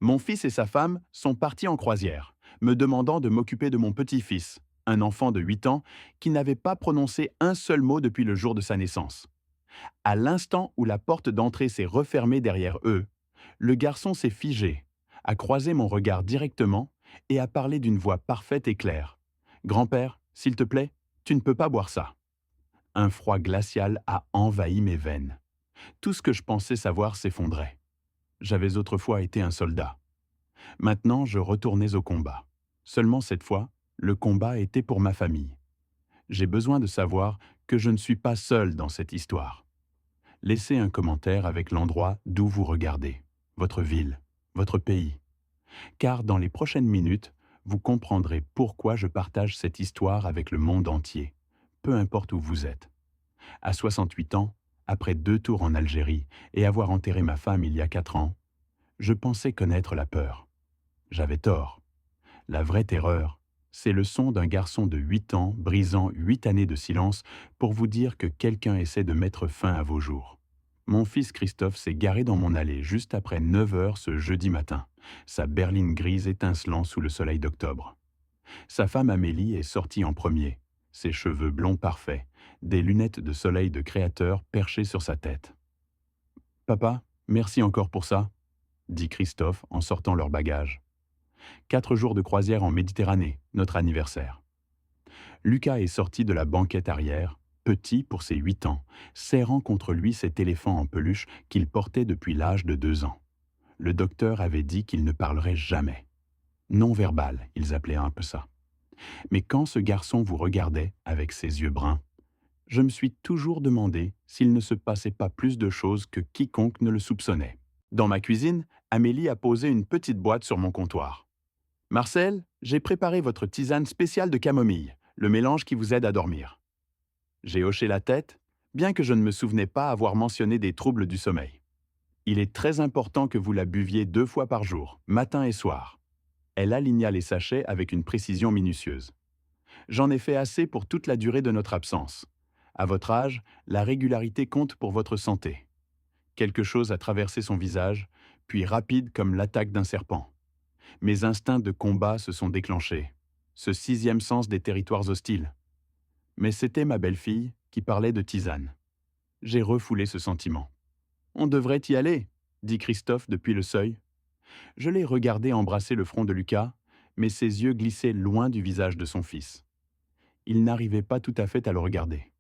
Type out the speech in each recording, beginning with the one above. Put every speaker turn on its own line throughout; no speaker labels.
Mon fils et sa femme sont partis en croisière, me demandant de m'occuper de mon petit-fils, un enfant de 8 ans qui n'avait pas prononcé un seul mot depuis le jour de sa naissance. À l'instant où la porte d'entrée s'est refermée derrière eux, le garçon s'est figé, a croisé mon regard directement et a parlé d'une voix parfaite et claire. Grand-père, s'il te plaît, tu ne peux pas boire ça. Un froid glacial a envahi mes veines. Tout ce que je pensais savoir s'effondrait. J'avais autrefois été un soldat. Maintenant, je retournais au combat. Seulement cette fois, le combat était pour ma famille. J'ai besoin de savoir que je ne suis pas seul dans cette histoire. Laissez un commentaire avec l'endroit d'où vous regardez, votre ville, votre pays. Car dans les prochaines minutes, vous comprendrez pourquoi je partage cette histoire avec le monde entier, peu importe où vous êtes. À 68 ans, après 2 tours en Algérie et avoir enterré ma femme il y a 4 ans, je pensais connaître la peur. J'avais tort. La vraie terreur, c'est le son d'un garçon de 8 ans brisant 8 années de silence pour vous dire que quelqu'un essaie de mettre fin à vos jours. Mon fils Christophe s'est garé dans mon allée juste après 9 heures ce jeudi matin, sa berline grise étincelant sous le soleil d'octobre. Sa femme Amélie est sortie en premier, ses cheveux blonds parfaits, des lunettes de soleil de créateur perchées sur sa tête. Papa, merci encore pour ça, dit Christophe en sortant leur bagage. 4 jours de croisière en Méditerranée, notre anniversaire. Lucas est sorti de la banquette arrière, petit pour ses 8 ans, serrant contre lui cet éléphant en peluche qu'il portait depuis l'âge de 2 ans. Le docteur avait dit qu'il ne parlerait jamais. Non-verbal, ils appelaient un peu ça. Mais quand ce garçon vous regardait avec ses yeux bruns, je me suis toujours demandé s'il ne se passait pas plus de choses que quiconque ne le soupçonnait. Dans ma cuisine, Amélie a posé une petite boîte sur mon comptoir. Marcel, j'ai préparé votre tisane spéciale de camomille, le mélange qui vous aide à dormir. J'ai hoché la tête, bien que je ne me souvenais pas avoir mentionné des troubles du sommeil. Il est très important que vous la buviez 2 fois par jour, matin et soir. Elle aligna les sachets avec une précision minutieuse. J'en ai fait assez pour toute la durée de notre absence. À votre âge, la régularité compte pour votre santé. Quelque chose a traversé son visage, puis rapide comme l'attaque d'un serpent. Mes instincts de combat se sont déclenchés. Ce sixième sens des territoires hostiles. Mais c'était ma belle-fille qui parlait de tisane. J'ai refoulé ce sentiment. On devrait y aller, dit Christophe depuis le seuil. Je l'ai regardé embrasser le front de Lucas, mais ses yeux glissaient loin du visage de son fils. Il n'arrivait pas tout à fait à le regarder.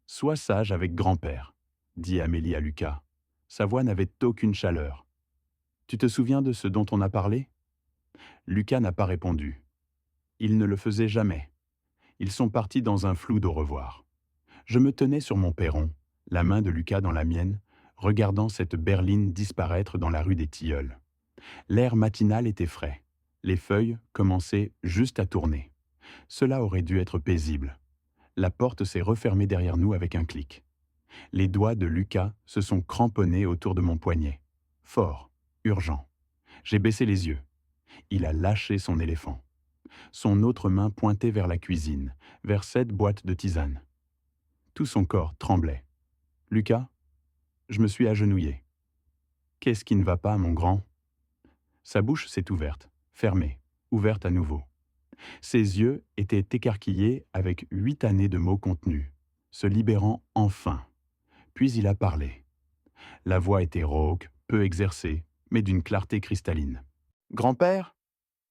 Sois sage avec grand-père, dit Amélie à Lucas. Sa voix n'avait aucune chaleur. Tu te souviens de ce dont on a parlé? Lucas n'a pas répondu. Il ne le faisait jamais. Ils sont partis dans un flou d'au revoir. Je me tenais sur mon perron, la main de Lucas dans la mienne, regardant cette berline disparaître dans la rue des Tilleuls. L'air matinal était frais. Les feuilles commençaient juste à tourner. Cela aurait dû être paisible. La porte s'est refermée derrière nous avec un clic. Les doigts de Lucas se sont cramponnés autour de mon poignet. Fort, urgent. J'ai baissé les yeux. Il a lâché son éléphant. Son autre main pointait vers la cuisine, vers cette boîte de tisane. Tout son corps tremblait. Lucas, je me suis agenouillé. Qu'est-ce qui ne va pas, mon grand? Sa bouche s'est ouverte, fermée, ouverte à nouveau. Ses yeux étaient écarquillés avec 8 années de mots contenus, se libérant enfin. Puis il a parlé. La voix était rauque, peu exercée, mais d'une clarté cristalline. Grand-père,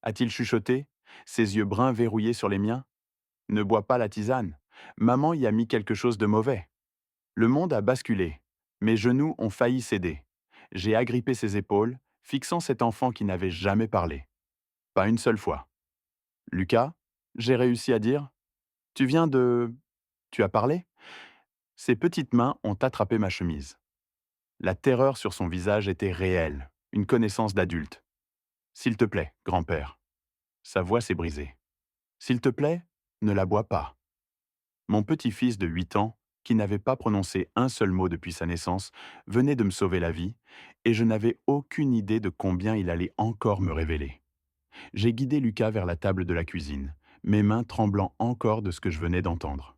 a-t-il chuchoté, ses yeux bruns verrouillés sur les miens? Ne bois pas la tisane. Maman y a mis quelque chose de mauvais. Le monde a basculé. Mes genoux ont failli céder. J'ai agrippé ses épaules, fixant cet enfant qui n'avait jamais parlé. Pas une seule fois. Lucas, j'ai réussi à dire. Tu viens de... Tu as parlé? Ses petites mains ont attrapé ma chemise. La terreur sur son visage était réelle, une connaissance d'adulte. S'il te plaît, grand-père. Sa voix s'est brisée. S'il te plaît, ne la bois pas. Mon petit-fils de 8 ans, qui n'avait pas prononcé un seul mot depuis sa naissance, venait de me sauver la vie, et je n'avais aucune idée de combien il allait encore me révéler. J'ai guidé Lucas vers la table de la cuisine, mes mains tremblant encore de ce que je venais d'entendre.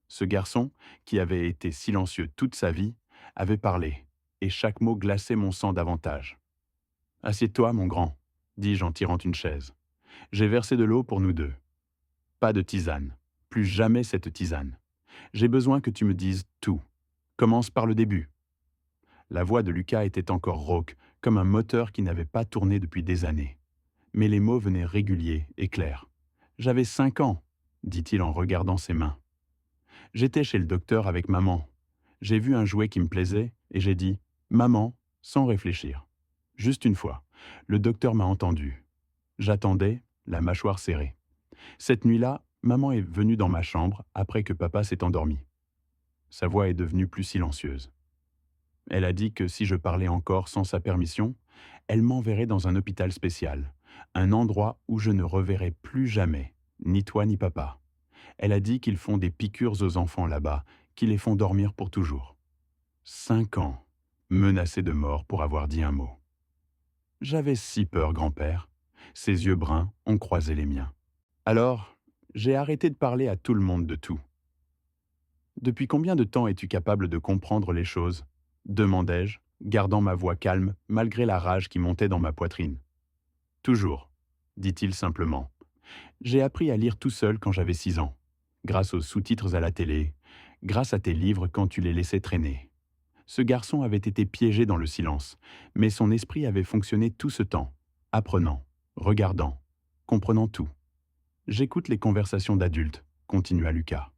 Ce garçon, qui avait été silencieux toute sa vie, avait parlé, et chaque mot glaçait mon sang davantage. Assieds-toi, mon grand, dis-je en tirant une chaise. J'ai versé de l'eau pour nous deux. Pas de tisane. Plus jamais cette tisane. J'ai besoin que tu me dises tout. Commence par le début. La voix de Lucas était encore rauque, comme un moteur qui n'avait pas tourné depuis des années. Mais les mots venaient réguliers et clairs. J'avais 5 ans, dit-il en regardant ses mains. J'étais chez le docteur avec maman. J'ai vu un jouet qui me plaisait et j'ai dit « Maman » sans réfléchir. Juste une fois. Le docteur m'a entendu. J'attendais, la mâchoire serrée. Cette nuit-là, maman est venue dans ma chambre après que papa s'est endormi. Sa voix est devenue plus silencieuse. Elle a dit que si je parlais encore sans sa permission, elle m'enverrait dans un hôpital spécial, un endroit où je ne reverrais plus jamais, ni toi ni papa. Elle a dit qu'ils font des piqûres aux enfants là-bas, qui les font dormir pour toujours. 5 ans, menacé de mort pour avoir dit un mot. J'avais si peur, grand-père. Ses yeux bruns ont croisé les miens. Alors, j'ai arrêté de parler à tout le monde de tout. Depuis combien de temps es-tu capable de comprendre les choses demandai-je, gardant ma voix calme malgré la rage qui montait dans ma poitrine. Toujours, dit-il simplement. J'ai appris à lire tout seul quand j'avais 6 ans, grâce aux sous-titres à la télé, grâce à tes livres quand tu les laissais traîner. Ce garçon avait été piégé dans le silence, mais son esprit avait fonctionné tout ce temps, apprenant, regardant, comprenant tout. J'écoute les conversations d'adultes, continua Lucas.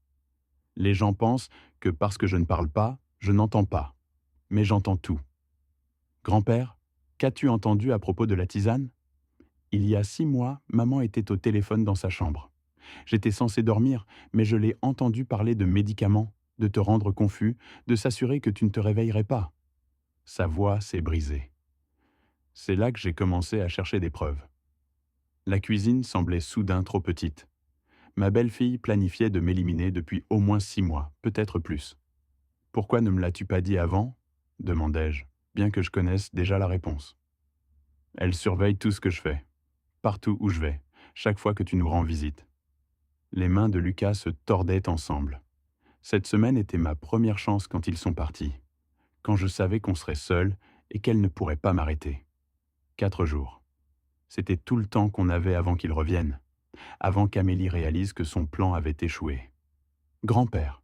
Les gens pensent que parce que je ne parle pas, je n'entends pas. Mais j'entends tout. Grand-père, qu'as-tu entendu à propos de la tisane? Il y a 6 mois, maman était au téléphone dans sa chambre. J'étais censé dormir, mais je l'ai entendu parler de médicaments, de te rendre confus, de s'assurer que tu ne te réveillerais pas. Sa voix s'est brisée. C'est là que j'ai commencé à chercher des preuves. La cuisine semblait soudain trop petite. Ma belle-fille planifiait de m'éliminer depuis au moins 6 mois, peut-être plus. Pourquoi ne me l'as-tu pas dit avant? Demandai-je, bien que je connaisse déjà la réponse. Elle surveille tout ce que je fais, partout où je vais, chaque fois que tu nous rends visite. Les mains de Lucas se tordaient ensemble. Cette semaine était ma première chance quand ils sont partis, quand je savais qu'on serait seul et qu'elle ne pourrait pas m'arrêter. 4 jours. C'était tout le temps qu'on avait avant qu'ils reviennent, avant qu'Amélie réalise que son plan avait échoué. « Grand-père »,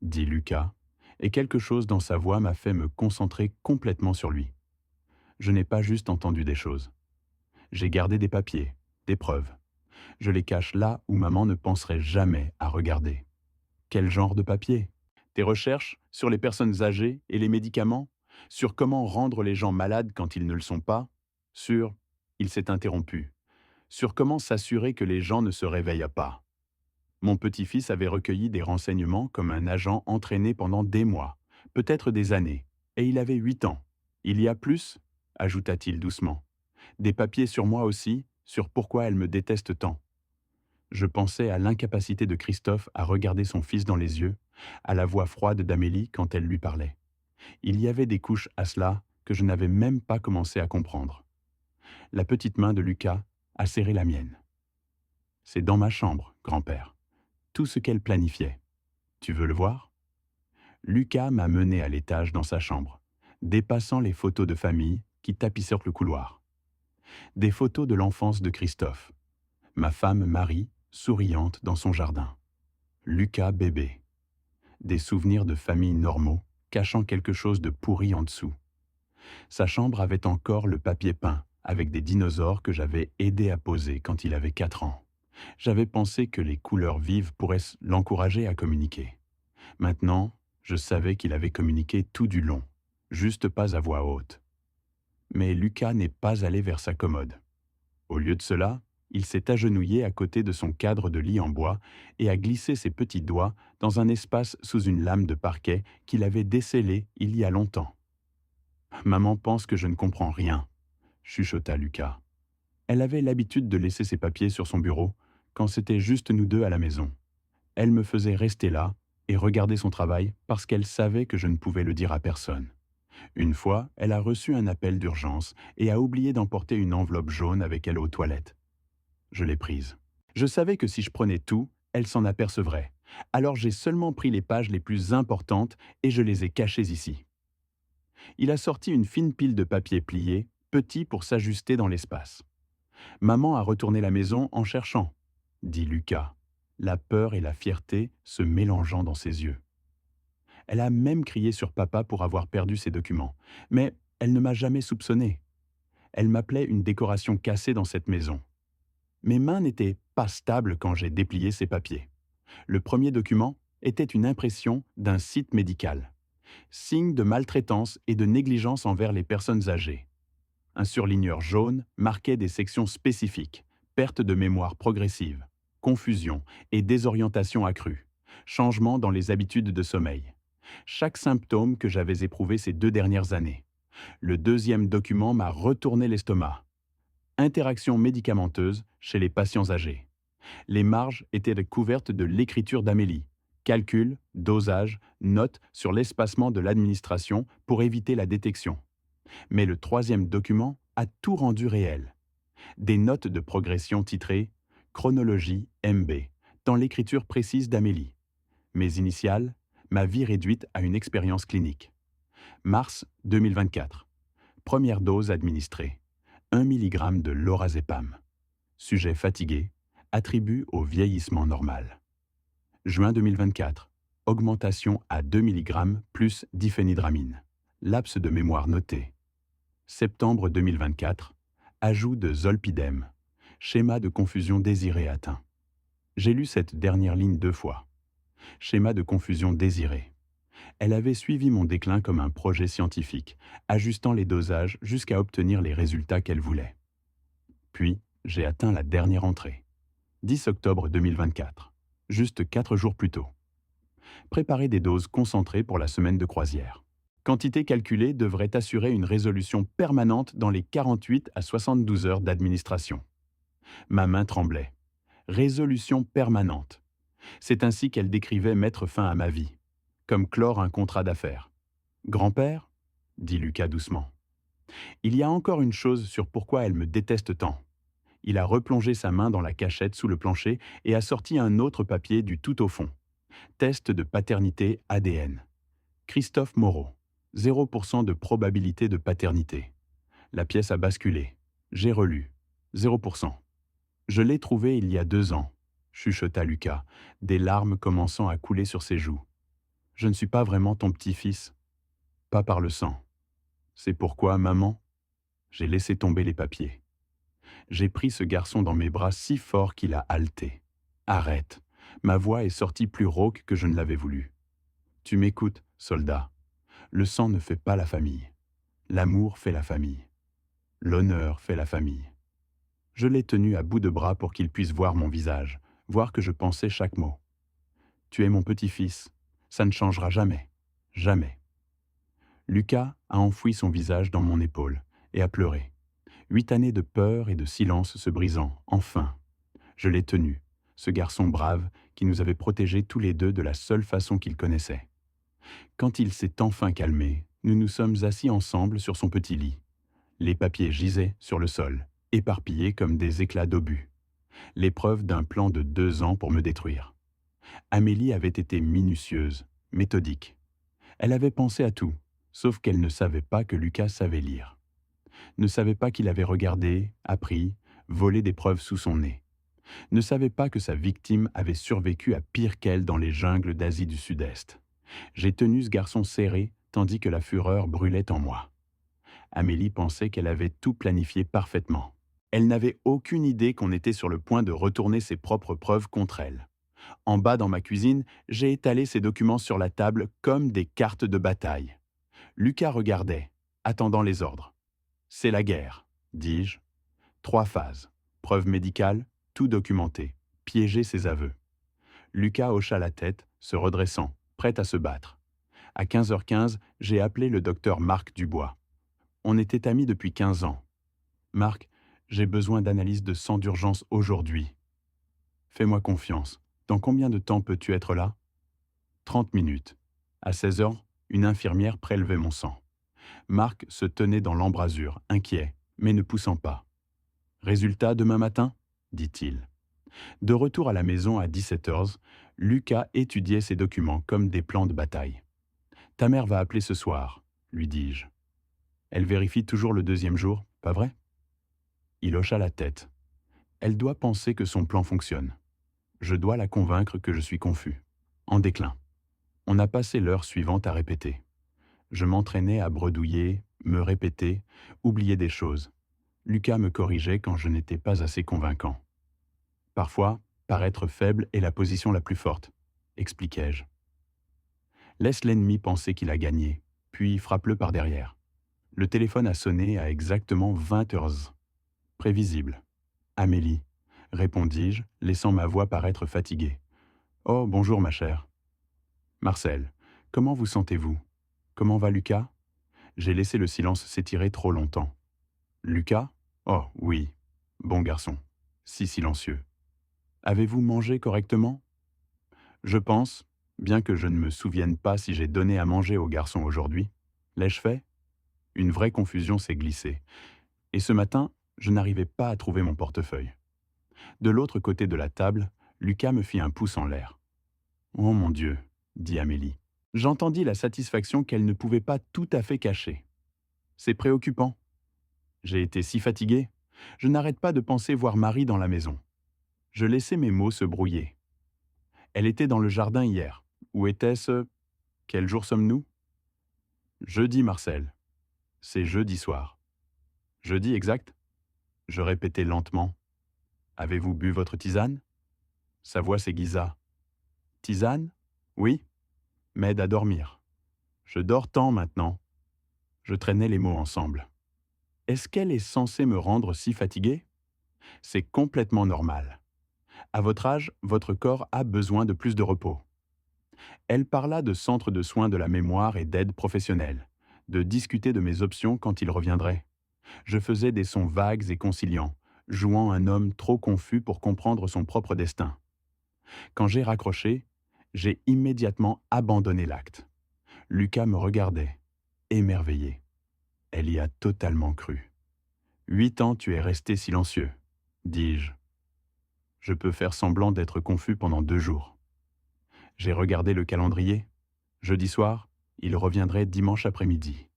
dit Lucas, et quelque chose dans sa voix m'a fait me concentrer complètement sur lui. Je n'ai pas juste entendu des choses. J'ai gardé des papiers, des preuves. Je les cache là où maman ne penserait jamais à regarder. Quel genre de papier? Tes recherches sur les personnes âgées et les médicaments? Sur comment rendre les gens malades quand ils ne le sont pas? Sur... Il s'est interrompu. Sur comment s'assurer que les gens ne se réveillent pas. Mon petit-fils avait recueilli des renseignements comme un agent entraîné pendant des mois, peut-être des années, et il avait 8 ans. Il y a plus, ajouta-t-il doucement. Des papiers sur moi aussi, sur pourquoi elle me déteste tant. Je pensais à l'incapacité de Christophe à regarder son fils dans les yeux, à la voix froide d'Amélie quand elle lui parlait. Il y avait des couches à cela que je n'avais même pas commencé à comprendre. La petite main de Lucas a serré la mienne. C'est dans ma chambre, grand-père. Tout ce qu'elle planifiait. Tu veux le voir? Lucas m'a mené à l'étage dans sa chambre, dépassant les photos de famille qui tapissaient le couloir. Des photos de l'enfance de Christophe. Ma femme Marie, souriante dans son jardin. Lucas bébé. Des souvenirs de famille normaux, cachant quelque chose de pourri en dessous. Sa chambre avait encore le papier peint, avec des dinosaures que j'avais aidé à poser quand il avait 4 ans. J'avais pensé que les couleurs vives pourraient l'encourager à communiquer. Maintenant, je savais qu'il avait communiqué tout du long, juste pas à voix haute. Mais Lucas n'est pas allé vers sa commode. Au lieu de cela, il s'est agenouillé à côté de son cadre de lit en bois et a glissé ses petits doigts dans un espace sous une lame de parquet qu'il avait décellée il y a longtemps. « Maman pense que je ne comprends rien », chuchota Lucas. Elle avait l'habitude de laisser ses papiers sur son bureau quand c'était juste nous deux à la maison. Elle me faisait rester là et regarder son travail parce qu'elle savait que je ne pouvais le dire à personne. Une fois, elle a reçu un appel d'urgence et a oublié d'emporter une enveloppe jaune avec elle aux toilettes. Je l'ai prise. Je savais que si je prenais tout, elle s'en apercevrait. Alors j'ai seulement pris les pages les plus importantes et je les ai cachées ici. Il a sorti une fine pile de papier plié petit pour s'ajuster dans l'espace. Maman a retourné la maison en cherchant, dit Lucas, la peur et la fierté se mélangeant dans ses yeux. Elle a même crié sur papa pour avoir perdu ses documents, mais elle ne m'a jamais soupçonné. Elle m'appelait une décoration cassée dans cette maison. Mes mains n'étaient pas stables quand j'ai déplié ces papiers. Le premier document était une impression d'un site médical. Signe de maltraitance et de négligence envers les personnes âgées. Un surligneur jaune marquait des sections spécifiques, perte de mémoire progressive, confusion et désorientation accrue, changement dans les habitudes de sommeil. Chaque symptôme que j'avais éprouvé ces 2 dernières années. Le deuxième document m'a retourné l'estomac. Interaction médicamenteuse chez les patients âgés. Les marges étaient couvertes de l'écriture d'Amélie. Calcul, dosage, notes sur l'espacement de l'administration pour éviter la détection. Mais le troisième document a tout rendu réel. Des notes de progression titrées « Chronologie MB » dans l'écriture précise d'Amélie. Mes initiales, ma vie réduite à une expérience clinique. Mars 2024. Première dose administrée. 1 mg de lorazépam. Sujet fatigué, attribut au vieillissement normal. Juin 2024. Augmentation à 2 mg plus diphénhydramine. Laps de mémoire noté. Septembre 2024. Ajout de zolpidem. Schéma de confusion désiré atteint. J'ai lu cette dernière ligne 2 fois. Schéma de confusion désiré. Elle avait suivi mon déclin comme un projet scientifique, ajustant les dosages jusqu'à obtenir les résultats qu'elle voulait. Puis, j'ai atteint la dernière entrée. 10 octobre 2024, juste 4 jours plus tôt. Préparer des doses concentrées pour la semaine de croisière. Quantité calculée devrait assurer une résolution permanente dans les 48 à 72 heures d'administration. Ma main tremblait. Résolution permanente. C'est ainsi qu'elle décrivait mettre fin à ma vie, comme clore un contrat d'affaires. Grand-père, dit Lucas doucement. Il y a encore une chose sur pourquoi elle me déteste tant. Il a replongé sa main dans la cachette sous le plancher et a sorti un autre papier du tout au fond. Test de paternité ADN. Christophe Moreau. 0% de probabilité de paternité. La pièce a basculé. J'ai relu. 0%. Je l'ai trouvé il y a 2 ans, chuchota Lucas, des larmes commençant à couler sur ses joues. Je ne suis pas vraiment ton petit-fils. Pas par le sang. C'est pourquoi, maman, j'ai laissé tomber les papiers. J'ai pris ce garçon dans mes bras si fort qu'il a haleté. Arrête. Ma voix est sortie plus rauque que je ne l'avais voulu. Tu m'écoutes, soldat. Le sang ne fait pas la famille. L'amour fait la famille. L'honneur fait la famille. Je l'ai tenu à bout de bras pour qu'il puisse voir mon visage, voir que je pensais chaque mot. Tu es mon petit-fils. Ça ne changera jamais. Jamais. Lucas a enfoui son visage dans mon épaule et a pleuré. 8 années de peur et de silence se brisant, enfin. Je l'ai tenu, ce garçon brave qui nous avait protégés tous les deux de la seule façon qu'il connaissait. Quand il s'est enfin calmé, nous nous sommes assis ensemble sur son petit lit. Les papiers gisaient sur le sol, éparpillés comme des éclats d'obus. L'épreuve d'un plan de 2 ans pour me détruire. Amélie avait été minutieuse, méthodique. Elle avait pensé à tout, sauf qu'elle ne savait pas que Lucas savait lire. Ne savait pas qu'il avait regardé, appris, volé des preuves sous son nez. Ne savait pas que sa victime avait survécu à pire qu'elle dans les jungles d'Asie du Sud-Est. J'ai tenu ce garçon serré, tandis que la fureur brûlait en moi. Amélie pensait qu'elle avait tout planifié parfaitement. Elle n'avait aucune idée qu'on était sur le point de retourner ses propres preuves contre elle. En bas dans ma cuisine, j'ai étalé ces documents sur la table comme des cartes de bataille. Lucas regardait, attendant les ordres. C'est la guerre, dis-je. 3 phases. Preuve médicale, tout documenté. Piéger ses aveux. Lucas hocha la tête, se redressant, prêt à se battre. À 15h15, j'ai appelé le docteur Marc Dubois. On était amis depuis 15 ans. Marc, j'ai besoin d'analyse de sang d'urgence aujourd'hui. Fais-moi confiance. Dans combien de temps peux-tu être là ? 30 minutes. À 16h, une infirmière prélevait mon sang. Marc se tenait dans l'embrasure, inquiet, mais ne poussant pas. Résultat demain matin ? dit-il. De retour à la maison à 17h, Lucas étudiait ses documents comme des plans de bataille. Ta mère va appeler ce soir, lui dis-je. Elle vérifie toujours le 2e jour, pas vrai? Il hocha la tête. Elle doit penser que son plan fonctionne. Je dois la convaincre que je suis confus. En déclin. On a passé l'heure suivante à répéter. Je m'entraînais à bredouiller, me répéter, oublier des choses. Lucas me corrigeait quand je n'étais pas assez convaincant. Parfois, paraître faible est la position la plus forte, expliquai-je. Laisse l'ennemi penser qu'il a gagné, puis frappe-le par derrière. Le téléphone a sonné à exactement 20 heures. Prévisible. Amélie, répondis-je, laissant ma voix paraître fatiguée. Oh, bonjour ma chère. Marcel, comment vous sentez-vous? Comment va Lucas? J'ai laissé le silence s'étirer trop longtemps. Lucas? Oh, oui. Bon garçon. Si silencieux. Avez-vous mangé correctement? Je pense, bien que je ne me souvienne pas si j'ai donné à manger au garçon aujourd'hui. L'ai-je fait? Une vraie confusion s'est glissée. Et ce matin, je n'arrivais pas à trouver mon portefeuille. De l'autre côté de la table, Lucas me fit un pouce en l'air. Oh mon Dieu, dit Amélie. J'entendis la satisfaction qu'elle ne pouvait pas tout à fait cacher. C'est préoccupant. J'ai été si fatigué. Je n'arrête pas de penser voir Marie dans la maison. Je laissais mes mots se brouiller. Elle était dans le jardin hier. Où était-ce? Quel jour sommes-nous? Jeudi, Marcel. C'est jeudi soir. Jeudi exact? Je répétais lentement. Avez-vous bu votre tisane? Sa voix s'aiguisa. Tisane? Oui. M'aide à dormir. Je dors tant maintenant. Je traînais les mots ensemble. Est-ce qu'elle est censée me rendre si fatigué? C'est complètement normal. À votre âge, votre corps a besoin de plus de repos. Elle parla de centre de soins de la mémoire et d'aide professionnelle, de discuter de mes options quand il reviendrait. Je faisais des sons vagues et conciliants, jouant un homme trop confus pour comprendre son propre destin. Quand j'ai raccroché, j'ai immédiatement abandonné l'acte. Lucas me regardait, émerveillé. Elle y a totalement cru. 8 ans tu es resté silencieux, dis-je. Je peux faire semblant d'être confus pendant 2 jours. J'ai regardé le calendrier. Jeudi soir, il reviendrait dimanche après-midi.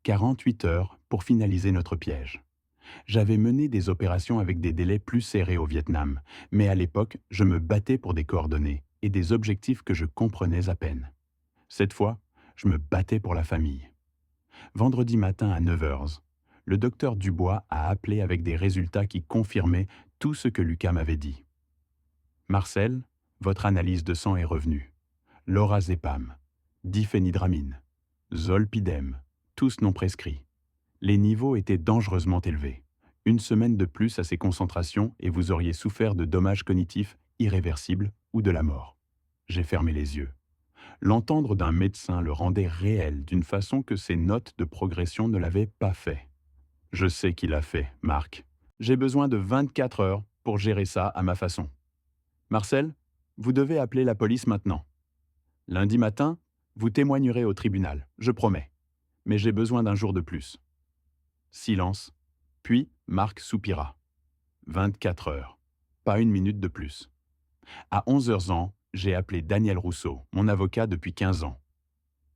48 heures pour finaliser notre piège. J'avais mené des opérations avec des délais plus serrés au Vietnam, mais à l'époque, je me battais pour des coordonnées et des objectifs que je comprenais à peine. Cette fois, je me battais pour la famille. Vendredi matin à 9 heures, le docteur Dubois a appelé avec des résultats qui confirmaient tout ce que Lucas m'avait dit. Marcel, votre analyse de sang est revenue. Lorazépam, diphénhydramine, zolpidem, tous non prescrits. Les niveaux étaient dangereusement élevés. 1 semaine de plus à ces concentrations et vous auriez souffert de dommages cognitifs irréversibles ou de la mort. J'ai fermé les yeux. L'entendre d'un médecin le rendait réel d'une façon que ses notes de progression ne l'avaient pas fait. Je sais qu'il a fait, Marc. J'ai besoin de 24 heures pour gérer ça à ma façon. Marcel, vous devez appeler la police maintenant. Lundi matin, vous témoignerez au tribunal, je promets. Mais j'ai besoin d'un jour de plus. Silence. Puis, Marc soupira. 24 heures. Pas 1 minute de plus. À 11 heures, j'ai appelé Daniel Rousseau, mon avocat depuis 15 ans.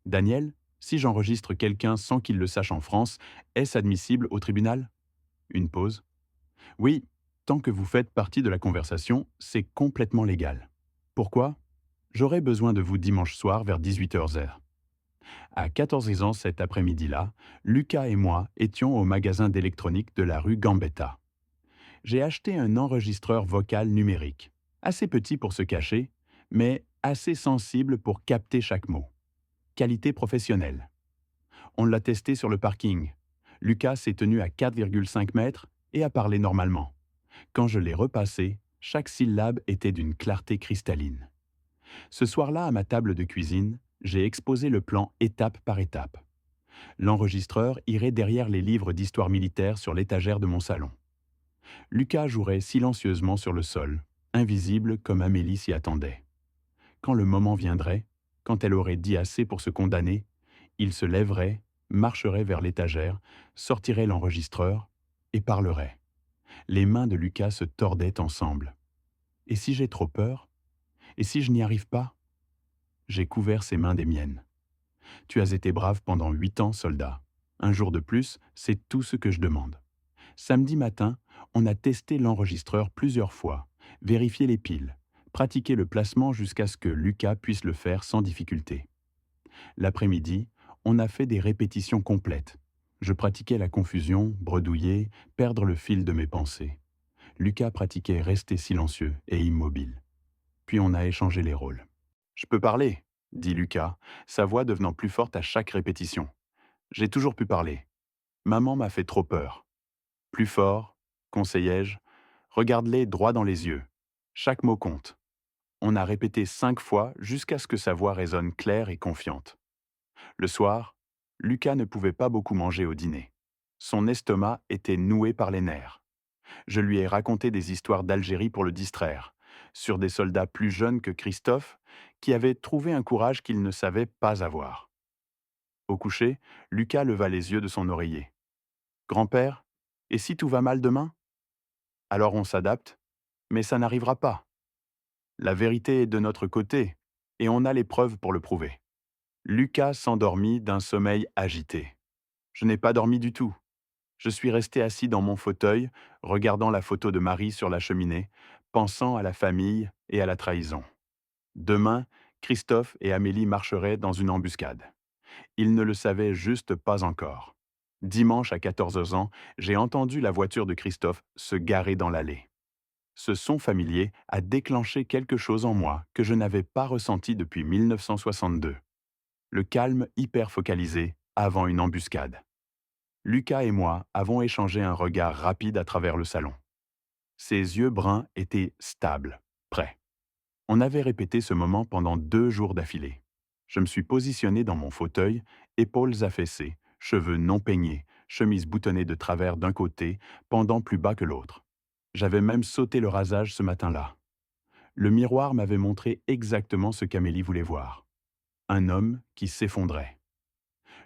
Daniel, si j'enregistre quelqu'un sans qu'il le sache en France, est-ce admissible au tribunal? Une pause. Oui, tant que vous faites partie de la conversation, c'est complètement légal. Pourquoi? J'aurai besoin de vous dimanche soir vers 18h. À 14 ans cet après-midi-là, Lucas et moi étions au magasin d'électronique de la rue Gambetta. J'ai acheté un enregistreur vocal numérique, assez petit pour se cacher, mais assez sensible pour capter chaque mot. Qualité professionnelle. On l'a testé sur le parking. Lucas s'est tenu à 4,5 mètres et a parlé normalement. Quand je l'ai repassé, chaque syllabe était d'une clarté cristalline. Ce soir-là, à ma table de cuisine, j'ai exposé le plan étape par étape. L'enregistreur irait derrière les livres d'histoire militaire sur l'étagère de mon salon. Lucas jouerait silencieusement sur le sol, invisible comme Amélie s'y attendait. Quand le moment viendrait, quand elle aurait dit assez pour se condamner, il se lèverait, marcherait vers l'étagère, sortirait l'enregistreur et parlerait. Les mains de Lucas se tordaient ensemble. Et si j'ai trop peur? Et si je n'y arrive pas? J'ai couvert ses mains des miennes. Tu as été brave pendant 8 ans, soldat. Un jour de plus, c'est tout ce que je demande. Samedi matin, on a testé l'enregistreur plusieurs fois, vérifié les piles, pratiqué le placement jusqu'à ce que Lucas puisse le faire sans difficulté. L'après-midi, on a fait des répétitions complètes. Je pratiquais la confusion, bredouiller, perdre le fil de mes pensées. Lucas pratiquait rester silencieux et immobile. Puis on a échangé les rôles. Je peux parler, dit Lucas, sa voix devenant plus forte à chaque répétition. J'ai toujours pu parler. Maman m'a fait trop peur. Plus fort, conseillai-je, regarde-les droit dans les yeux. Chaque mot compte. On a répété 5 fois jusqu'à ce que sa voix résonne claire et confiante. Le soir, Lucas ne pouvait pas beaucoup manger au dîner. Son estomac était noué par les nerfs. Je lui ai raconté des histoires d'Algérie pour le distraire, sur des soldats plus jeunes que Christophe, qui avaient trouvé un courage qu'il ne savait pas avoir. Au coucher, Lucas leva les yeux de son oreiller. Grand-père, et si tout va mal demain? Alors on s'adapte, mais ça n'arrivera pas. La vérité est de notre côté, et on a les preuves pour le prouver. Lucas s'endormit d'un sommeil agité. Je n'ai pas dormi du tout. Je suis resté assis dans mon fauteuil, regardant la photo de Marie sur la cheminée, pensant à la famille et à la trahison. Demain, Christophe et Amélie marcheraient dans une embuscade. Ils ne le savaient juste pas encore. Dimanche à 14 ans, j'ai entendu la voiture de Christophe se garer dans l'allée. Ce son familier a déclenché quelque chose en moi que je n'avais pas ressenti depuis 1962. Le calme hyper focalisé avant une embuscade. Lucas et moi avons échangé un regard rapide à travers le salon. Ses yeux bruns étaient stables, prêts. On avait répété ce moment pendant 2 jours d'affilée. Je me suis positionné dans mon fauteuil, épaules affaissées, cheveux non peignés, chemise boutonnée de travers d'un côté, pendant plus bas que l'autre. J'avais même sauté le rasage ce matin-là. Le miroir m'avait montré exactement ce qu'Amélie voulait voir. Un homme qui s'effondrait.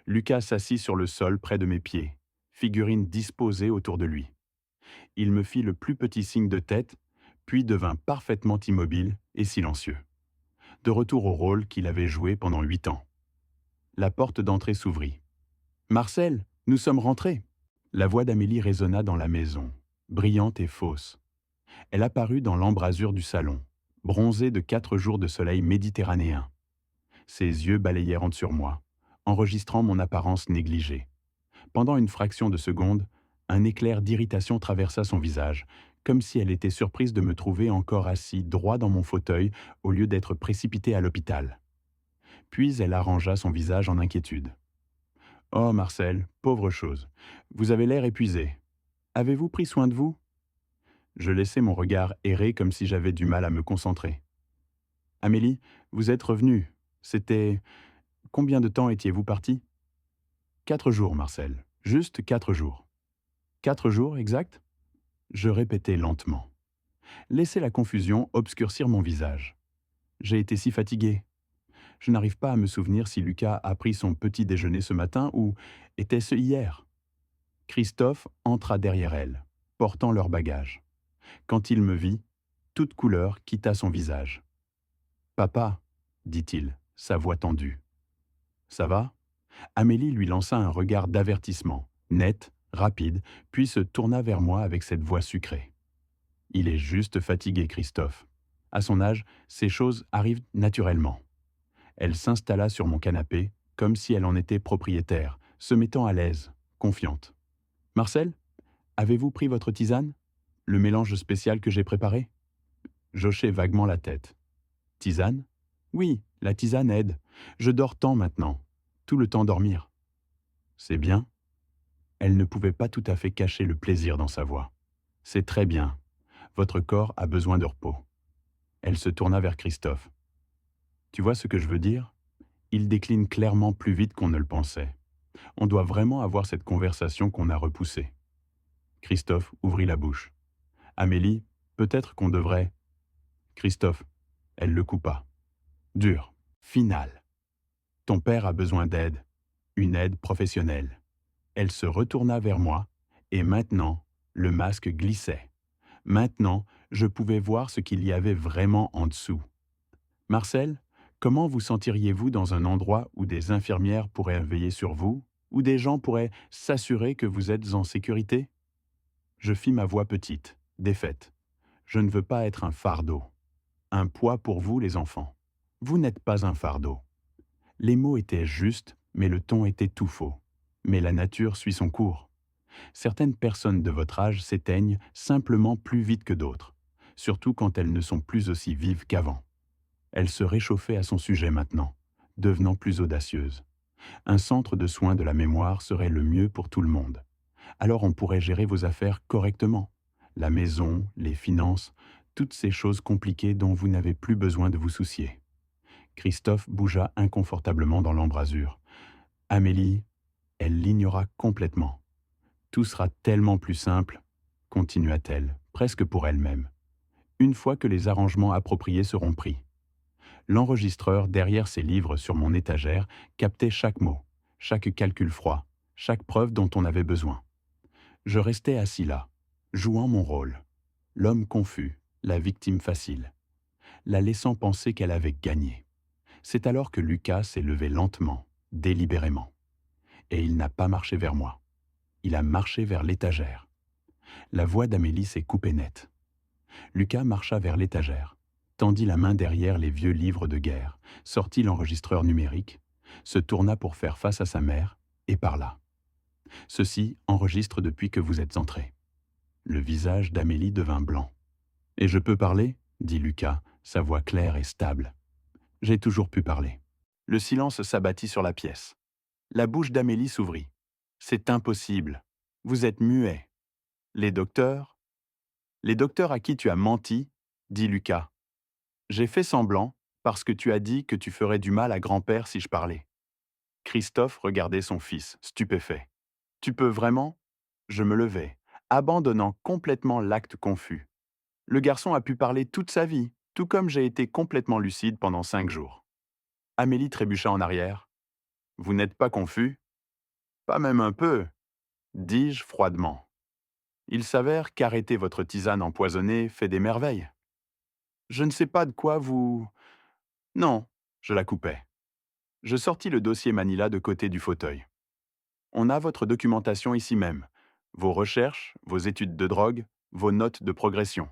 Lucas s'assit sur le sol près de mes pieds, figurine disposée autour de lui. Il me fit le plus petit signe de tête, puis devint parfaitement immobile et silencieux. De retour au rôle qu'il avait joué pendant 8 ans. La porte d'entrée s'ouvrit. « Marcel, nous sommes rentrés !» La voix d'Amélie résonna dans la maison, brillante et fausse. Elle apparut dans l'embrasure du salon, bronzée de 4 jours de soleil méditerranéen. Ses yeux balayèrent sur moi, enregistrant mon apparence négligée. Pendant une fraction de seconde, un éclair d'irritation traversa son visage, comme si elle était surprise de me trouver encore assis droit dans mon fauteuil au lieu d'être précipitée à l'hôpital. Puis elle arrangea son visage en inquiétude. « Oh, Marcel, pauvre chose, vous avez l'air épuisé. Avez-vous pris soin de vous ?» Je laissai mon regard errer comme si j'avais du mal à me concentrer. « Amélie, vous êtes revenue. C'était... Combien de temps étiez-vous parti ?»« 4 jours, Marcel. Juste 4 jours. »« 4 jours, exact ?» Je répétais lentement. Laissez la confusion obscurcir mon visage. J'ai été si fatigué. Je n'arrive pas à me souvenir si Lucas a pris son petit déjeuner ce matin ou était-ce hier. Christophe entra derrière elle, portant leur bagage. Quand il me vit, toute couleur quitta son visage. « Papa, dit-il, sa voix tendue. Ça va ?» Amélie lui lança un regard d'avertissement, net, rapide, puis se tourna vers moi avec cette voix sucrée. « Il est juste fatigué, Christophe. À son âge, ces choses arrivent naturellement. » Elle s'installa sur mon canapé, comme si elle en était propriétaire, se mettant à l'aise, confiante. « Marcel, avez-vous pris votre tisane? Le mélange spécial que j'ai préparé ?» J'hochai vaguement la tête. « Tisane? Oui, la tisane aide. Je dors tant maintenant. Tout le temps dormir. » « C'est bien. » Elle ne pouvait pas tout à fait cacher le plaisir dans sa voix. « C'est très bien. Votre corps a besoin de repos. » Elle se tourna vers Christophe. « Tu vois ce que je veux dire? Il décline clairement plus vite qu'on ne le pensait. On doit vraiment avoir cette conversation qu'on a repoussée. » Christophe ouvrit la bouche. « Amélie, peut-être qu'on devrait... » Christophe, elle le coupa. « Dur, final. Ton père a besoin d'aide, une aide professionnelle. » Elle se retourna vers moi, et maintenant, le masque glissait. Maintenant, je pouvais voir ce qu'il y avait vraiment en dessous. « Marcel, comment vous sentiriez-vous dans un endroit où des infirmières pourraient veiller sur vous, où des gens pourraient s'assurer que vous êtes en sécurité? » Je fis ma voix petite, défaite. Je ne veux pas être un fardeau. Un poids pour vous, les enfants. Vous n'êtes pas un fardeau. Les mots étaient justes, mais le ton était tout faux. Mais la nature suit son cours. Certaines personnes de votre âge s'éteignent simplement plus vite que d'autres, surtout quand elles ne sont plus aussi vives qu'avant. Elle se réchauffait à son sujet maintenant, devenant plus audacieuse. Un centre de soins de la mémoire serait le mieux pour tout le monde. Alors on pourrait gérer vos affaires correctement. La maison, les finances, toutes ces choses compliquées dont vous n'avez plus besoin de vous soucier. Christophe bougea inconfortablement dans l'embrasure. Amélie, elle l'ignora complètement. Tout sera tellement plus simple, continua-t-elle, presque pour elle-même, une fois que les arrangements appropriés seront pris. L'enregistreur derrière ses livres sur mon étagère captait chaque mot, chaque calcul froid, chaque preuve dont on avait besoin. Je restais assis là, jouant mon rôle. L'homme confus, la victime facile, la laissant penser qu'elle avait gagné. C'est alors que Lucas s'est levé lentement, délibérément. Et il n'a pas marché vers moi. Il a marché vers l'étagère. La voix d'Amélie s'est coupée nette. Lucas marcha vers l'étagère, tendit la main derrière les vieux livres de guerre, sortit l'enregistreur numérique, se tourna pour faire face à sa mère et parla. « Ceci enregistre depuis que vous êtes entrés. » Le visage d'Amélie devint blanc. « Et je peux parler ?» dit Lucas, sa voix claire et stable. J'ai toujours pu parler. Le silence s'abattit sur la pièce. La bouche d'Amélie s'ouvrit. « C'est impossible. Vous êtes muet. Les docteurs ?»« Les docteurs à qui tu as menti ?» dit Lucas. « J'ai fait semblant parce que tu as dit que tu ferais du mal à grand-père si je parlais. » Christophe regardait son fils, stupéfait. « Tu peux vraiment ?» Je me levai, abandonnant complètement l'acte confus. Le garçon a pu parler toute sa vie, tout comme j'ai été complètement lucide pendant 5 jours. Amélie trébucha en arrière. « Vous n'êtes pas confus ?»« Pas même un peu, » dis-je froidement. « Il s'avère qu'arrêter votre tisane empoisonnée fait des merveilles. » Je ne sais pas de quoi vous... Non, je la coupai. Je sortis le dossier Manila de côté du fauteuil. On a votre documentation ici même, vos recherches, vos études de drogue, vos notes de progression.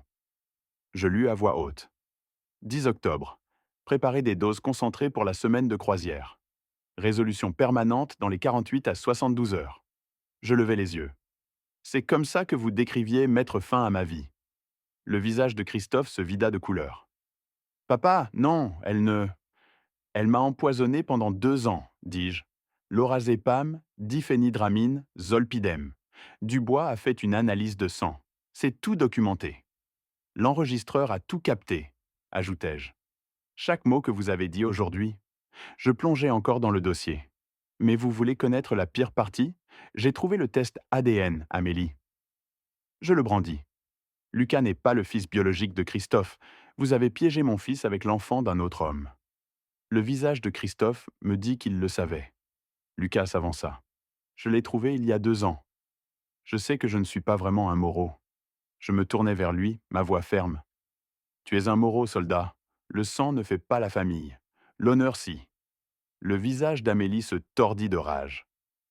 Je lus à voix haute. 10 octobre. Préparer des doses concentrées pour la semaine de croisière. Résolution permanente dans les 48 à 72 heures. Je levai les yeux. C'est comme ça que vous décriviez mettre fin à ma vie. Le visage de Christophe se vida de couleur. Papa, non, elle ne... Elle m'a empoisonné pendant 2 ans, dis-je. Lorazépam, diphénhydramine, zolpidem. Dubois a fait une analyse de sang. C'est tout documenté. L'enregistreur a tout capté, ajoutai-je. Chaque mot que vous avez dit aujourd'hui. Je plongeai encore dans le dossier. Mais vous voulez connaître la pire partie? J'ai trouvé le test ADN, Amélie. Je le brandis. Lucas n'est pas le fils biologique de Christophe. Vous avez piégé mon fils avec l'enfant d'un autre homme. Le visage de Christophe me dit qu'il le savait. Lucas s'avança. Je l'ai trouvé il y a 2 ans. Je sais que je ne suis pas vraiment un Moreau. Je me tournai vers lui, ma voix ferme. Tu es un Moreau, soldat. Le sang ne fait pas la famille. L'honneur si. Le visage d'Amélie se tordit de rage.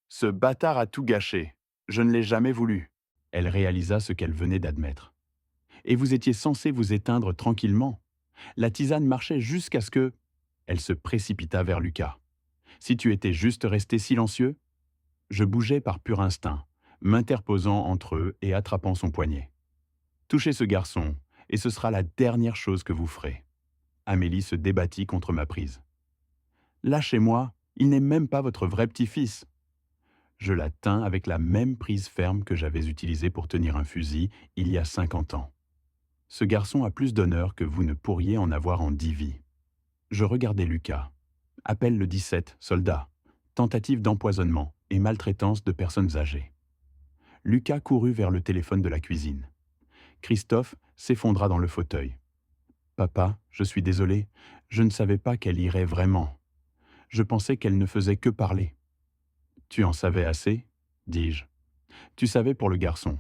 Ce bâtard a tout gâché. Je ne l'ai jamais voulu. Elle réalisa ce qu'elle venait d'admettre. Et vous étiez censé vous éteindre tranquillement. La tisane marchait jusqu'à ce que... Elle se précipita vers Lucas. Si tu étais juste resté silencieux? Je bougeais par pur instinct, m'interposant entre eux et attrapant son poignet. Touchez ce garçon, et ce sera la dernière chose que vous ferez. Amélie se débattit contre ma prise. Lâchez-moi, il n'est même pas votre vrai petit-fils. Je la tins avec la même prise ferme que j'avais utilisée pour tenir un fusil il y a 50 ans. Ce garçon a plus d'honneur que vous ne pourriez en avoir en 10 vies. Je regardais Lucas. Appel le 17, soldat. Tentative d'empoisonnement et maltraitance de personnes âgées. Lucas courut vers le téléphone de la cuisine. Christophe s'effondra dans le fauteuil. Papa, je suis désolé, je ne savais pas qu'elle irait vraiment. Je pensais qu'elle ne faisait que parler. Tu en savais assez, dis-je. Tu savais pour le garçon.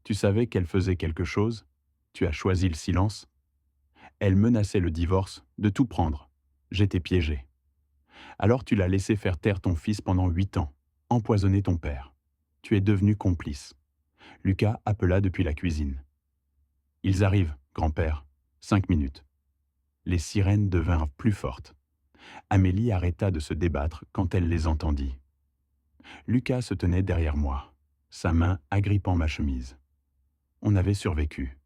Tu savais qu'elle faisait quelque chose. Tu as choisi le silence. Elle menaçait le divorce, de tout prendre. J'étais piégé. Alors tu l'as laissé faire taire ton fils pendant 8 ans, empoisonner ton père. Tu es devenu complice. Lucas appela depuis la cuisine. Ils arrivent, grand-père. 5 minutes. Les sirènes devinrent plus fortes. Amélie arrêta de se débattre quand elle les entendit. Lucas se tenait derrière moi, sa main agrippant ma chemise. On avait survécu.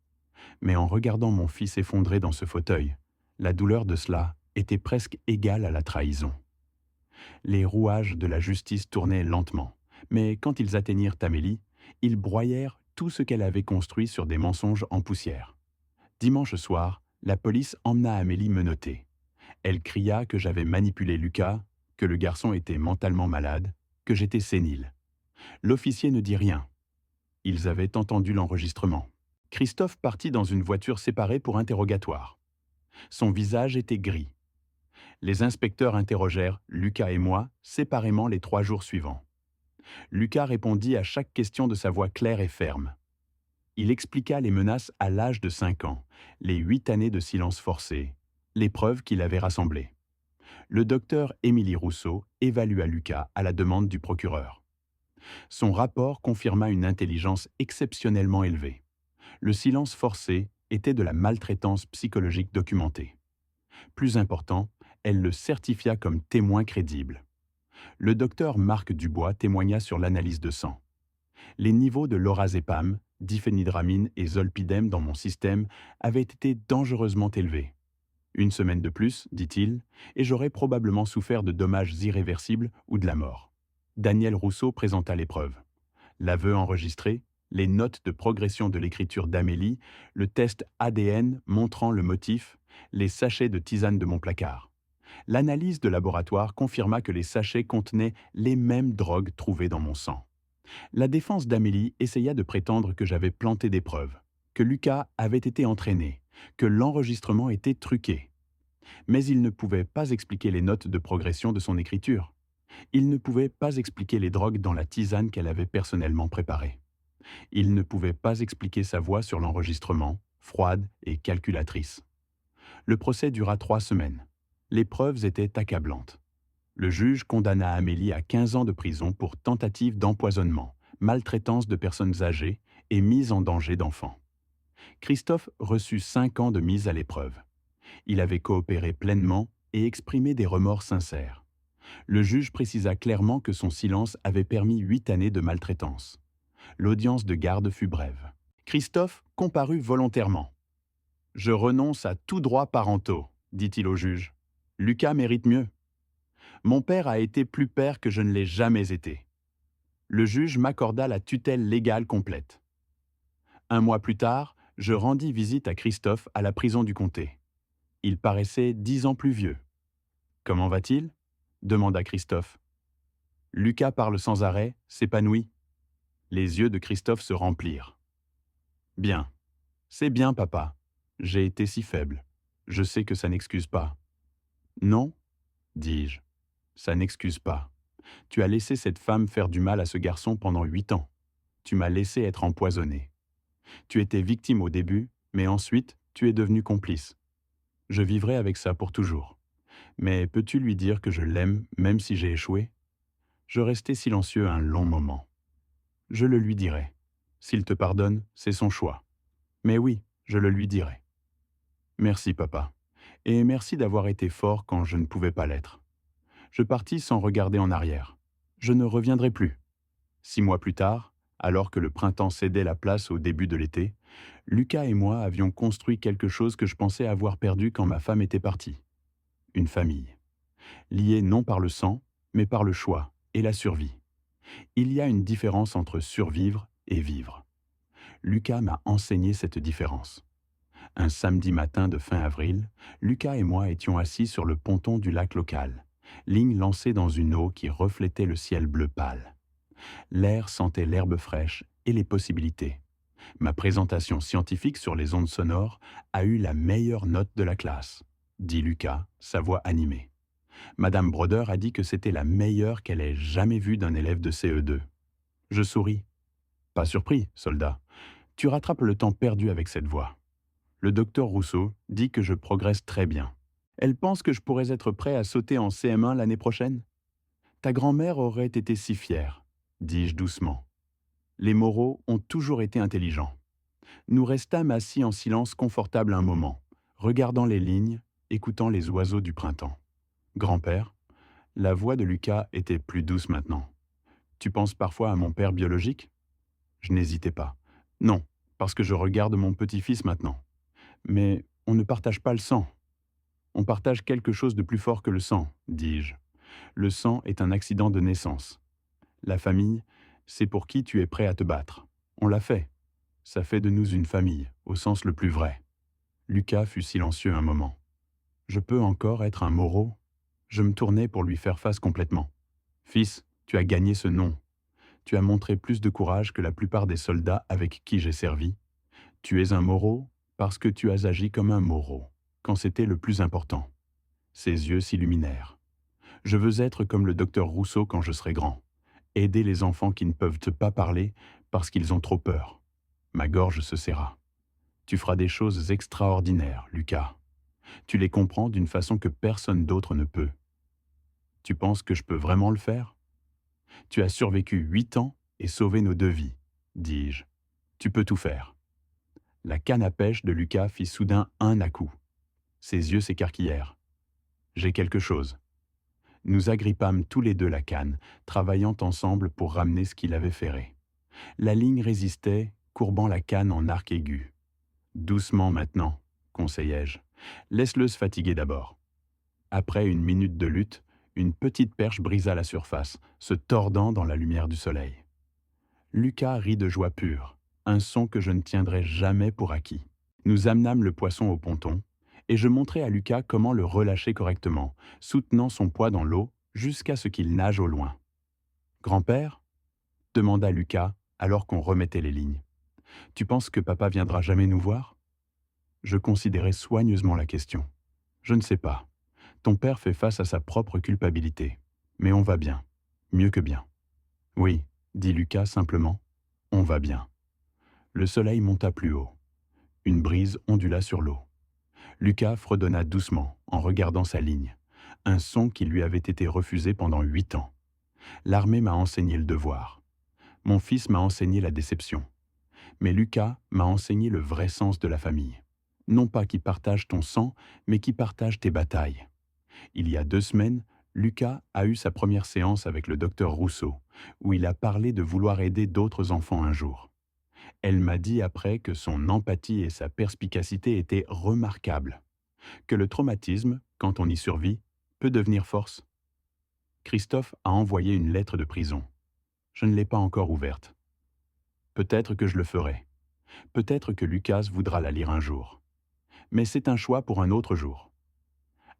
Mais en regardant mon fils s'effondrer dans ce fauteuil, la douleur de cela était presque égale à la trahison. Les rouages de la justice tournaient lentement, mais quand ils atteignirent Amélie, ils broyèrent tout ce qu'elle avait construit sur des mensonges en poussière. Dimanche soir, la police emmena Amélie menottée. Elle cria que j'avais manipulé Lucas, que le garçon était mentalement malade, que j'étais sénile. L'officier ne dit rien. Ils avaient entendu l'enregistrement. Christophe partit dans une voiture séparée pour interrogatoire. Son visage était gris. Les inspecteurs interrogèrent Lucas et moi séparément les 3 jours suivants. Lucas répondit à chaque question de sa voix claire et ferme. Il expliqua les menaces à l'âge de 5 ans, les 8 années de silence forcé, les preuves qu'il avait rassemblées. Le docteur Émilie Rousseau évalua Lucas à la demande du procureur. Son rapport confirma une intelligence exceptionnellement élevée. Le silence forcé était de la maltraitance psychologique documentée. Plus important, elle le certifia comme témoin crédible. Le docteur Marc Dubois témoigna sur l'analyse de sang. Les niveaux de lorazépam, diphénhydramine et zolpidem dans mon système avaient été dangereusement élevés. 1 semaine de plus, dit-il, et j'aurais probablement souffert de dommages irréversibles ou de la mort. Daniel Rousseau présenta l'épreuve. L'aveu enregistré, les notes de progression de l'écriture d'Amélie, le test ADN montrant le motif, les sachets de tisane de mon placard. L'analyse de laboratoire confirma que les sachets contenaient les mêmes drogues trouvées dans mon sang. La défense d'Amélie essaya de prétendre que j'avais planté des preuves, que Lucas avait été entraîné, que l'enregistrement était truqué. Mais il ne pouvait pas expliquer les notes de progression de son écriture. Il ne pouvait pas expliquer les drogues dans la tisane qu'elle avait personnellement préparée. Il ne pouvait pas expliquer sa voix sur l'enregistrement, froide et calculatrice. Le procès dura 3 semaines. Les preuves étaient accablantes. Le juge condamna Amélie à 15 ans de prison pour tentative d'empoisonnement, maltraitance de personnes âgées et mise en danger d'enfants. Christophe reçut 5 ans de mise à l'épreuve. Il avait coopéré pleinement et exprimé des remords sincères. Le juge précisa clairement que son silence avait permis 8 années de maltraitance. L'audience de garde fut brève. Christophe comparut volontairement. « Je renonce à tous droits parentaux », dit-il au juge. « Lucas mérite mieux. Mon père a été plus père que je ne l'ai jamais été. » Le juge m'accorda la tutelle légale complète. 1 mois plus tard, je rendis visite à Christophe à la prison du comté. Il paraissait 10 ans plus vieux. « Comment va-t-il » demanda Christophe. Lucas parle sans arrêt, s'épanouit. Les yeux de Christophe se remplirent. « Bien. C'est bien, papa. J'ai été si faible. Je sais que ça n'excuse pas. »« Non, dis-je. Ça n'excuse pas. Tu as laissé cette femme faire du mal à ce garçon pendant 8 ans. Tu m'as laissé être empoisonné. Tu étais victime au début, mais ensuite, tu es devenu complice. Je vivrai avec ça pour toujours. Mais peux-tu lui dire que je l'aime, même si j'ai échoué ?» Je restai silencieux un long moment. « Je le lui dirai. S'il te pardonne, c'est son choix. Mais oui, je le lui dirai. » Merci, papa. Et merci d'avoir été fort quand je ne pouvais pas l'être. Je partis sans regarder en arrière. Je ne reviendrai plus. 6 mois plus tard, alors que le printemps cédait la place au début de l'été, Lucas et moi avions construit quelque chose que je pensais avoir perdu quand ma femme était partie. Une famille. Liée non par le sang, mais par le choix et la survie. Il y a une différence entre survivre et vivre. Lucas m'a enseigné cette différence. Un samedi matin de fin avril, Lucas et moi étions assis sur le ponton du lac local, ligne lancée dans une eau qui reflétait le ciel bleu pâle. L'air sentait l'herbe fraîche et les possibilités. Ma présentation scientifique sur les ondes sonores a eu la meilleure note de la classe, dit Lucas, sa voix animée. Madame Broder a dit que c'était la meilleure qu'elle ait jamais vue d'un élève de CE2. Je souris. Pas surpris, soldat. Tu rattrapes le temps perdu avec cette voix. Le docteur Rousseau dit que je progresse très bien. Elle pense que je pourrais être prêt à sauter en CM1 l'année prochaine. Ta grand-mère aurait été si fière, dis-je doucement. Les Moreau ont toujours été intelligents. Nous restâmes assis en silence confortable un moment, regardant les lignes, écoutant les oiseaux du printemps. Grand-père, la voix de Lucas était plus douce maintenant. Tu penses parfois à mon père biologique? Je n'hésitais pas. Non, parce que je regarde mon petit-fils maintenant. Mais on ne partage pas le sang. On partage quelque chose de plus fort que le sang, dis-je. Le sang est un accident de naissance. La famille, c'est pour qui tu es prêt à te battre. On l'a fait. Ça fait de nous une famille, au sens le plus vrai. Lucas fut silencieux un moment. Je peux encore être un Moreau? Je me tournai pour lui faire face complètement. Fils, tu as gagné ce nom. Tu as montré plus de courage que la plupart des soldats avec qui j'ai servi. Tu es un Moreau parce que tu as agi comme un Moreau, quand c'était le plus important. Ses yeux s'illuminèrent. Je veux être comme le docteur Rousseau quand je serai grand. Aider les enfants qui ne peuvent pas parler parce qu'ils ont trop peur. Ma gorge se serra. Tu feras des choses extraordinaires, Lucas. Tu les comprends d'une façon que personne d'autre ne peut. Tu penses que je peux vraiment le faire? Tu as survécu 8 ans et sauvé nos 2 vies, dis-je. Tu peux tout faire. La canne à pêche de Lucas fit soudain un à-coup. Ses yeux s'écarquillèrent. J'ai quelque chose. Nous agrippâmes tous les deux la canne, travaillant ensemble pour ramener ce qu'il avait ferré. La ligne résistait, courbant la canne en arc aigu. Doucement maintenant, conseillai-je. Laisse-le se fatiguer d'abord. Après une minute de lutte, une petite perche brisa la surface, se tordant dans la lumière du soleil. Lucas rit de joie pure, un son que je ne tiendrai jamais pour acquis. Nous amenâmes le poisson au ponton, et je montrai à Lucas comment le relâcher correctement, soutenant son poids dans l'eau jusqu'à ce qu'il nage au loin. Grand-père? Demanda Lucas alors qu'on remettait les lignes. Tu penses que papa viendra jamais nous voir? Je considérais soigneusement la question. Je ne sais pas. Ton père fait face à sa propre culpabilité. Mais on va bien. Mieux que bien. Oui, dit Lucas simplement. On va bien. Le soleil monta plus haut. Une brise ondula sur l'eau. Lucas fredonna doucement en regardant sa ligne. Un son qui lui avait été refusé pendant 8 ans. L'armée m'a enseigné le devoir. Mon fils m'a enseigné la déception. Mais Lucas m'a enseigné le vrai sens de la famille. Non pas qui partage ton sang, mais qui partage tes batailles. Il y a 2 semaines, Lucas a eu sa première séance avec le docteur Rousseau, où il a parlé de vouloir aider d'autres enfants un jour. Elle m'a dit après que son empathie et sa perspicacité étaient remarquables, que le traumatisme, quand on y survit, peut devenir force. Christophe a envoyé une lettre de prison. Je ne l'ai pas encore ouverte. Peut-être que je le ferai. Peut-être que Lucas voudra la lire un jour. Mais c'est un choix pour un autre jour.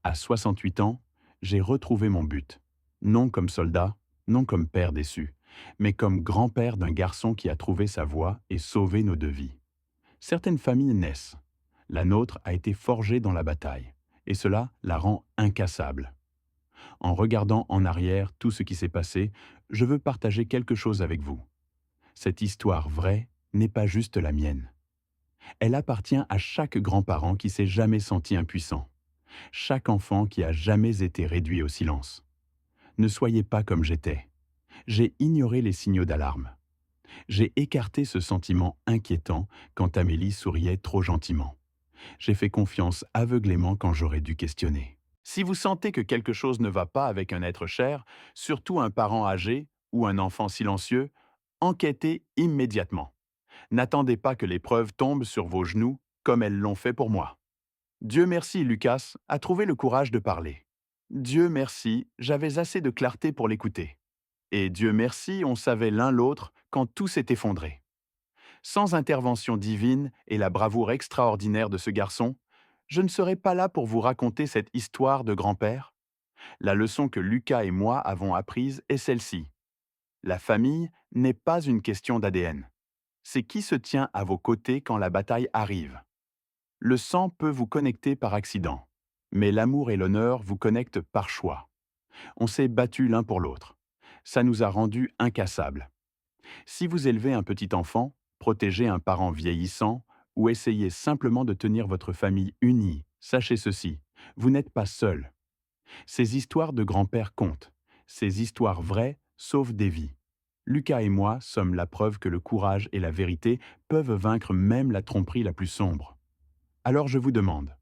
À 68 ans, j'ai retrouvé mon but. Non comme soldat, non comme père déçu, mais comme grand-père d'un garçon qui a trouvé sa voie et sauvé nos 2 vies. Certaines familles naissent. La nôtre a été forgée dans la bataille, et cela la rend incassable. En regardant en arrière tout ce qui s'est passé, je veux partager quelque chose avec vous. Cette histoire vraie n'est pas juste la mienne. Elle appartient à chaque grand-parent qui s'est jamais senti impuissant. Chaque enfant qui a jamais été réduit au silence. Ne soyez pas comme j'étais. J'ai ignoré les signaux d'alarme. J'ai écarté ce sentiment inquiétant quand Amélie souriait trop gentiment. J'ai fait confiance aveuglément quand j'aurais dû questionner. Si vous sentez que quelque chose ne va pas avec un être cher, surtout un parent âgé ou un enfant silencieux, enquêtez immédiatement. N'attendez pas que les preuves tombent sur vos genoux comme elles l'ont fait pour moi. Dieu merci, Lucas a trouvé le courage de parler. Dieu merci, j'avais assez de clarté pour l'écouter. Et Dieu merci, on savait l'un l'autre quand tout s'est effondré. Sans intervention divine et la bravoure extraordinaire de ce garçon, je ne serais pas là pour vous raconter cette histoire de grand-père. La leçon que Lucas et moi avons apprise est celle-ci. La famille n'est pas une question d'ADN. C'est qui se tient à vos côtés quand la bataille arrive. Le sang peut vous connecter par accident, mais l'amour et l'honneur vous connectent par choix. On s'est battu l'un pour l'autre. Ça nous a rendus incassables. Si vous élevez un petit enfant, protégez un parent vieillissant ou essayez simplement de tenir votre famille unie, sachez ceci, vous n'êtes pas seul. Ces histoires de grand-père comptent. Ces histoires vraies sauvent des vies. Lucas et moi sommes la preuve que le courage et la vérité peuvent vaincre même la tromperie la plus sombre. Alors je vous demande,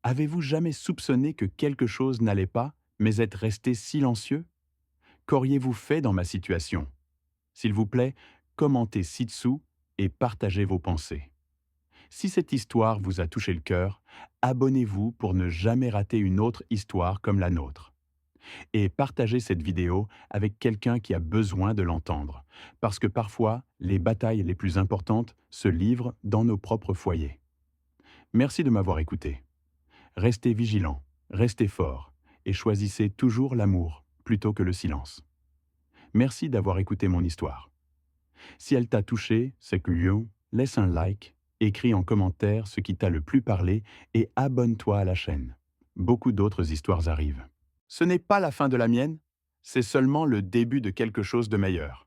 avez-vous jamais soupçonné que quelque chose n'allait pas, mais êtes resté silencieux? Qu'auriez-vous fait dans ma situation? S'il vous plaît, commentez ci-dessous et partagez vos pensées. Si cette histoire vous a touché le cœur, abonnez-vous pour ne jamais rater une autre histoire comme la nôtre. Et partagez cette vidéo avec quelqu'un qui a besoin de l'entendre, parce que parfois, les batailles les plus importantes se livrent dans nos propres foyers. Merci de m'avoir écouté. Restez vigilants, restez forts, et choisissez toujours l'amour plutôt que le silence. Merci d'avoir écouté mon histoire. Si elle t'a touché, c'est que laisse un like, écris en commentaire ce qui t'a le plus parlé et abonne-toi à la chaîne. Beaucoup d'autres histoires arrivent. Ce n'est pas la fin de la mienne, c'est seulement le début de quelque chose de meilleur.